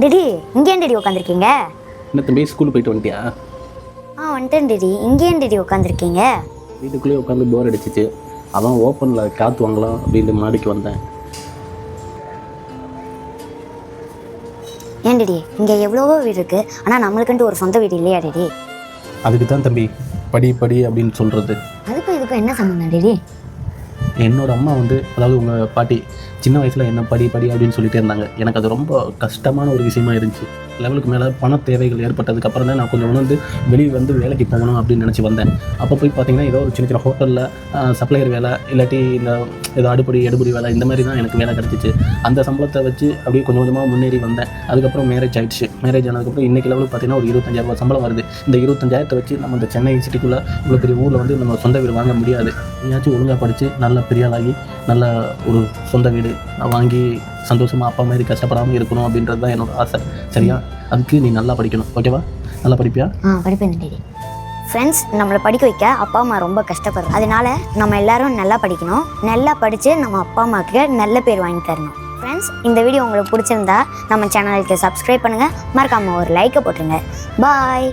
DD இங்கே ஏன் DD உட்காந்துருக்கீங்க? என்ன தம்பி ஸ்கூல் போயிட்டு வந்துட்டியா? வந்துட்டேன் டிடி. இங்கே ஏன் டிடி உட்காந்துருக்கீங்க? வீட்டுக்குள்ளேயே உட்காந்து போர் அடிச்சிச்சு, அதான் ஓப்பனில் காற்று வாங்கலாம் அப்படின்ட்டு மாடிக்கு வந்தேன். ஏன் டிடி இங்கே எவ்வளவோ வீடு இருக்குது, ஆனால் நம்மளுக்குன்ட்டு ஒரு சொந்த வீடு இல்லையா டிடி? அதுக்கு தான் தம்பி படி படி அப்படின்னு சொல்கிறது. அதுக்கும் இதுக்கும் என்ன சம்மந்தம் டிடி? என்னோடய அம்மா அதாவது உங்கள் பாட்டி சின்ன வயசில் என்ன படி படி அப்படின்னு சொல்லிகிட்டே இருந்தாங்க. எனக்கு அது ரொம்ப கஷ்டமான ஒரு விஷயமா இருந்துச்சு. லெவலுக்கு மேலே பண தேவைகள் ஏற்பட்டதுக்கப்புறம் தான் நான் கொஞ்சம் வெளியே வேலைக்கு போகணும் அப்படின்னு நினச்சி வந்தேன். அப்போ போய் பார்த்தீங்கன்னா ஏதோ ஒரு சின்ன சின்ன ஹோட்டலில் சப்ளையர் வேலை, இல்லாட்டி இந்த ஏதோ எடுபடி வேலை, இந்த மாதிரி தான் எனக்கு வேலை கிடச்சிச்சு. அந்த சம்பளத்தை வச்சு அப்படியே கொஞ்சம் கொஞ்சமாக முன்னேறி வந்தேன். அதுக்கப்புறம் மேரேஜ் ஆகிடுச்சு. மேரேஜ் ஆனதுக்கப்புறம் இன்றைக்கி லெவலுக்கு பார்த்தீங்கன்னா ஒரு 25,000 சம்பளம் வருது. இந்த 25,000 வச்சு நம்ம இந்த சென்னை சிட்டிக்குள்ளே இவ்வளோ பெரிய ஊரில் நம்ம சொந்த வீடு வாங்க முடியாது. நீயாச்சும் ஒழுங்காக படித்து நல்ல பெரிய ஆளாகி நல்ல ஒரு சொந்த வீடு வாங்கி சந்தோஷமாக அப்பா மாதிரி கஷ்டப்படாமல் இருக்கணும் அப்படின்றது தான் என்னோடய ஆசை. சரியா? அதுக்கு நீ நல்லா படிக்கணும். ஓகேவா? நல்லா படிப்பியா? படிப்பேன் டிடி. ஃப்ரெண்ட்ஸ், நம்மளை படிக்க வைக்க அப்பா அம்மா ரொம்ப கஷ்டப்படுறோம். அதனால நம்ம எல்லாரும் நல்லா படிக்கணும். நல்லா படித்து நம்ம அப்பா அம்மாவுக்கு நல்ல பேர் வாங்கி தரணும். ஃப்ரெண்ட்ஸ், இந்த வீடியோ உங்களுக்கு பிடிச்சிருந்தா நம்ம சேனலுக்கு சப்ஸ்கிரைப் பண்ணுங்கள். மறக்காமல் ஒரு லைக்கை போட்டுருங்க. பாய்.